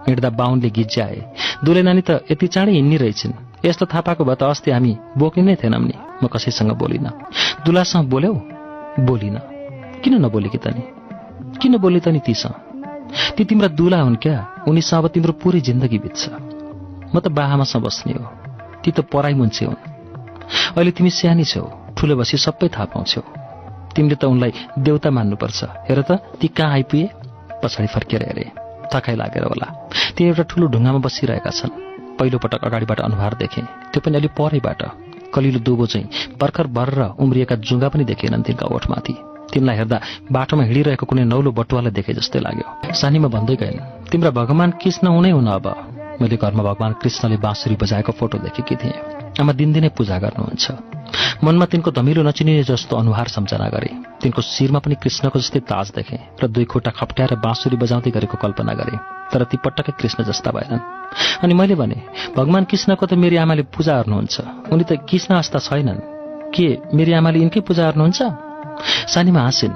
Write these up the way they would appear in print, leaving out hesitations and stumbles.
हिँड्दा बाहुनले गिज्जाए। दुले नानी त यति चाँडै हिँड्ने रहेछन्, यस्तो थाहा पाएको भए त अस्ति हामी बोक्ने नै थिएनौँ नि। म कसैसँग बोलिनँ। दुलासँग बोल्यौ? बोलिनँ। किन नबोली कि त नि? किन बोली त नि तीसँग? ती तिम्रा दुला हुन् क्या, उनीसँग अब तिम्रो पुरै जिन्दगी बित्छ। म त बाआमासँग बस्ने हो, ती त पराई मुन्छे हुन्। अहिले तिमी सानी छौ, ठुलो बसी सबै थाहा पाउँछौ। तिमीले त उनलाई देउता मान्नुपर्छ। हेर त ती कहाँ आइपुगे? पछाडि फर्केर हेरे, थकाइ लागेर होला। ती एउटा ठुलो ढुङ्गामा बसिरहेका छन्। पहिलोपटक अगाडिबाट अनुहार देखे, त्यो पनि अलि परैबाट। कलिलो दुबो चाहिँ भर्खर बर्र उम्रिएका जुङ्गा पनि देखेनन् तिनका ओठमाथि। तिनलाई हेर्दा बाटोमा हिँडिरहेको कुनै नौलो बटुवालाई देखे जस्तै लाग्यो। सानीमा भन्दै गइन्, तिम्रा भगवान कृष्ण हुनै हुन अब। मैले घरमा भगवान कृष्णले बाँसुरी बजाएको फोटो देखेकी थिएँ। आमा दिनदिनै पूजा गर्नुहुन्छ। मनमा तिनको धमिलो नचिनिने जस्तो अनुहार सम्झना गरे। तिनको शिरमा पनि कृष्णको जस्तै ताज देखे र दुई खुट्टा खप्ट्याएर बाँसुरी बजाउँदै गरेको कल्पना गरे। तर ती पटक्कै कृष्ण जस्ता भएनन्। अनि मैले भने, भगवान कृष्णको त मेरी आमाले पूजा गर्नुहुन्छ, उनी त कृष्ण जस्ता छैनन्। के मेरी आमाले यिनकै पूजा गर्नुहुन्छ? सानीमा हाँसिन्,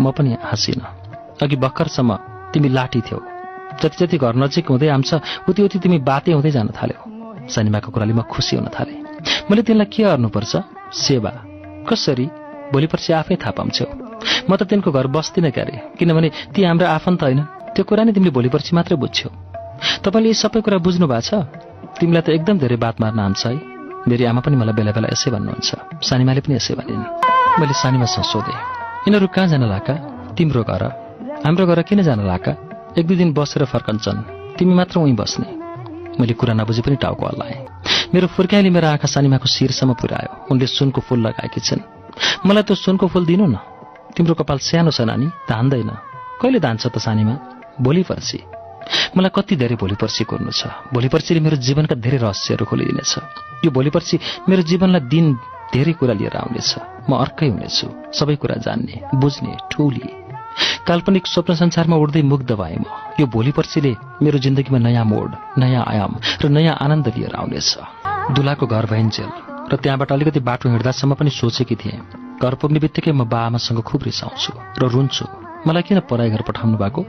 म पनि हाँसिनँ। अघि भर्खरसम्म तिमी लाठी थियौ, जति जति घर नजिक हुँदै आउँछ उति उति तिमी बाते हुँदै जान थाल्यौ। सानीमाको कुराले म खुसी हुन थालेँ। मैले तिनलाई के गर्नुपर्छ? सेवा। कसरी? भोलि पर्सि आफै थाहा पाउँछौ। म त तिनको घर बस्दिनँ क्यारे, किनभने ती हाम्रो आफन्त होइन। त्यो कुरा नै तिमीले भोलि पर्सि मात्रै बुझ्छौ। तपाईँले यी सबै कुरा बुझ्नु भएको छ? तिमीलाई त एकदम धेरै बात मार्न आउँछ है। मेरी आमा पनि मलाई बेला बेला यसै भन्नुहुन्छ। सानीमाले पनि यसै भनिन्। मैले सानीमासँग सोधेँ, यिनीहरू कहाँ जान लाका? तिम्रो घर। हाम्रो घर किन जान लाका? एक दुई दिन बसेर फर्कन्छन्, तिमी मात्र उहीँ बस्ने। मैले कुरा नबुझे पनि टाउको हल्लाएँ। मेरो फुर्काइले मेरो आँखा सानीमाको शिरसम्म पुर्यायो। उनले सुनको फूल लगाएकी छिन्। मलाई त्यो सुनको फूल दिनु न। तिम्रो कपाल सानो छ नानी, धान्दैन। कहिले धान्छ त सानीमा? भोलि पर्सि। मलाई कति धेरै भोलि पर्सि कुर्नु छ। भोलि पर्सिले मेरो जीवनका धेरै रहस्यहरू खोलिदिनेछ। यो भोलि पर्सि मेरो जीवनलाई दिन धेरै कुरा लिएर आउनेछ। म अर्कै हुनेछु, सबै कुरा जान्ने, बुझ्ने, ठुली। काल्पनिक स्वप्न संसारमा उड्दै मुग्ध भए म। यो भोलि पर्सिले मेरो जिन्दगीमा नयाँ मोड, नयाँ आयाम र नयाँ आनन्द लिएर आउनेछ। दुलाको घर भइन्जेल र त्यहाँबाट अलिकति बाटो हिँड्दासम्म पनि सोचेकी थिएँ, घर पुग्ने बित्तिकै म बाआमासँग खुब रिसाउँछु र रुन्छु। मलाई किन पराई घर पठाउनु भएको?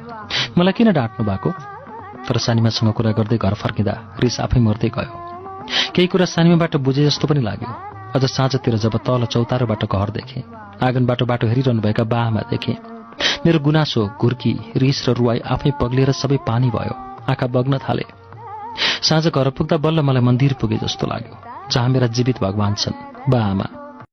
मलाई किन डाँट्नु भएको? तर सानीमासँग कुरा गर्दै घर फर्किँदा रिस आफै मर्दै गयो। केही कुरा सानीमाबाट बुझे जस्तो पनि लाग्यो। अझ साँझतिर जब तल चौतारोबाट घर देखेँ, आँगनबाट बाटो हेरिरहनु भएका बाआमा देखेँ, मेरो गुनासो, घुर्की, रिस र रुवाई आफै पग्लिएर सबै पानी भयो। आँखा बग्न थाले। साँझ घर पुग्दा बल्ल मलाई मन्दिर पुगे जस्तो लाग्यो, जहाँ मेरा जीवित भगवान छन्, बाआमा।